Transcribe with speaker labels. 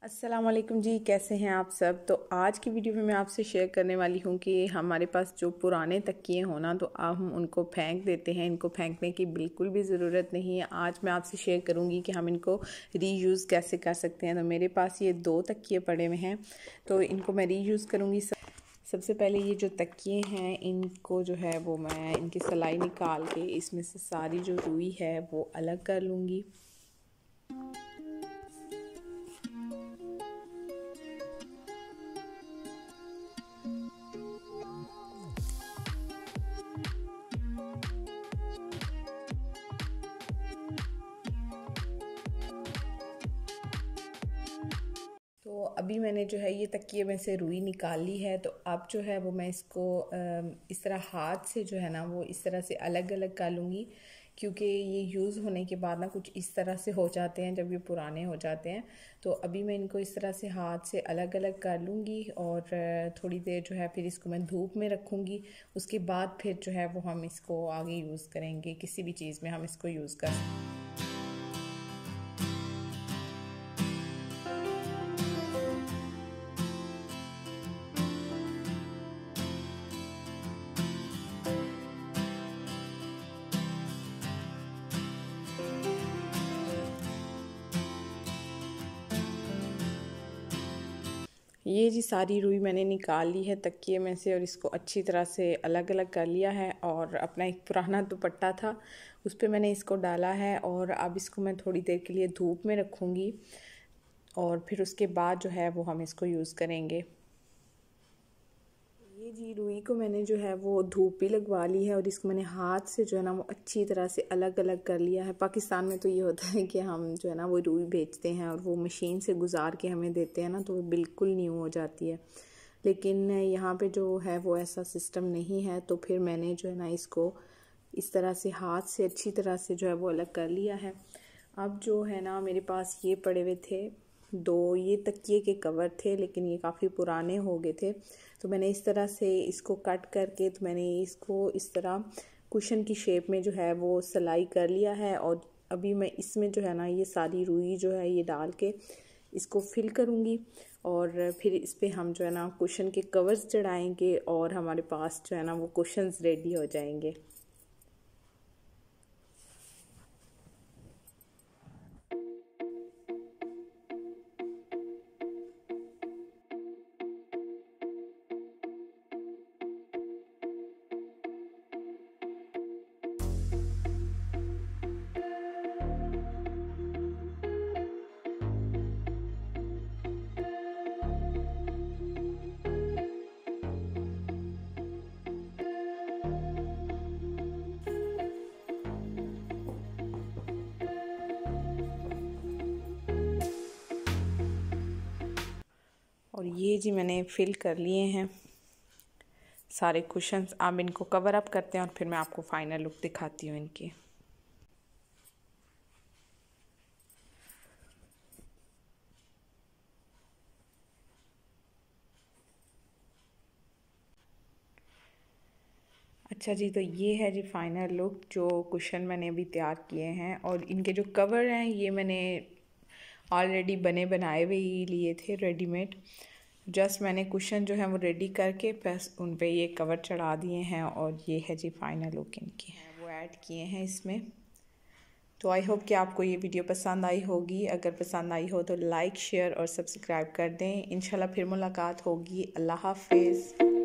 Speaker 1: अस्सलाम वालेकुम जी, कैसे हैं आप सब। तो आज की वीडियो में मैं आपसे शेयर करने वाली हूँ कि हमारे पास जो पुराने तकिए हो ना, तो आप हम उनको फेंक देते हैं। इनको फेंकने की बिल्कुल भी ज़रूरत नहीं है। आज मैं आपसे शेयर करूँगी कि हम इनको रीयूज़ कैसे कर सकते हैं। तो मेरे पास ये 2 तकिए पड़े हुए हैं, तो इनको मैं रीयूज़ करूँगी। सबसे पहले ये जो तकिए हैं, इनको जो है वो मैं इनकी सिलाई निकाल के इसमें से सारी जो रुई है वो अलग कर लूँगी। तो अभी मैंने जो है ये तकिए में से रुई निकाल ली है। तो अब जो है वो मैं इसको इस तरह हाथ से जो है ना वो इस तरह से अलग अलग कर लूँगी, क्योंकि ये यूज़ होने के बाद ना कुछ इस तरह से हो जाते हैं जब ये पुराने हो जाते हैं। तो अभी मैं इनको इस तरह से हाथ से अलग अलग कर लूँगी और थोड़ी देर जो है फिर इसको मैं धूप में रखूँगी। उसके बाद फिर जो है वो हम इसको आगे यूज़ करेंगे, किसी भी चीज़ में हम इसको यूज़ कर सकते हैं। ये जी सारी रुई मैंने निकाल ली है तकिए में से और इसको अच्छी तरह से अलग अलग कर लिया है। और अपना एक पुराना दुपट्टा था, उस पर मैंने इसको डाला है और अब इसको मैं थोड़ी देर के लिए धूप में रखूँगी और फिर उसके बाद जो है वो हम इसको यूज़ करेंगे। ये जी रुई को मैंने जो है वो धूप भी लगवा ली है और इसको मैंने हाथ से जो है ना वो अच्छी तरह से अलग अलग कर लिया है। पाकिस्तान में तो ये होता है कि हम जो है ना वो रुई बेचते हैं और वो मशीन से गुजार के हमें देते हैं ना, तो वो बिल्कुल न्यू हो जाती है। लेकिन यहाँ पे जो है वो ऐसा सिस्टम नहीं है, तो फिर मैंने जो है ना इसको इस तरह से हाथ से अच्छी तरह से जो है वो अलग कर लिया है। अब जो है ना मेरे पास ये पड़े हुए थे 2, ये तकिए के कवर थे, लेकिन ये काफ़ी पुराने हो गए थे। तो मैंने इस तरह से इसको कट करके तो मैंने इसको इस तरह कुशन की शेप में जो है वो सिलाई कर लिया है। और अभी मैं इसमें जो है ना ये सारी रुई जो है ये डाल के इसको फिल करूँगी और फिर इस पर हम जो है ना कुशन के कवर्स चढ़ाएंगे और हमारे पास जो है ना वो कुशन्स रेडी हो जाएंगे। और ये जी मैंने फिल कर लिए हैं सारे कुशन्स। अब इनको कवर अप करते हैं और फिर मैं आपको फाइनल लुक दिखाती हूँ इनकी। अच्छा जी, तो ये है जी फाइनल लुक जो कुशन मैंने अभी तैयार किए हैं। और इनके जो कवर हैं ये मैंने ऑलरेडी बने बनाए हुए ही लिए थे रेडीमेड। जस्ट मैंने कुशन जो है वो रेडी करके बस उन पे ये कवर चढ़ा दिए हैं और ये है जी फाइनल लुक इनकी वो ऐड किए हैं इसमें। तो आई होप कि आपको ये वीडियो पसंद आई होगी। अगर पसंद आई हो तो लाइक शेयर और सब्सक्राइब कर दें। इंशाल्लाह फिर मुलाकात होगी। अल्लाह हाफिज़।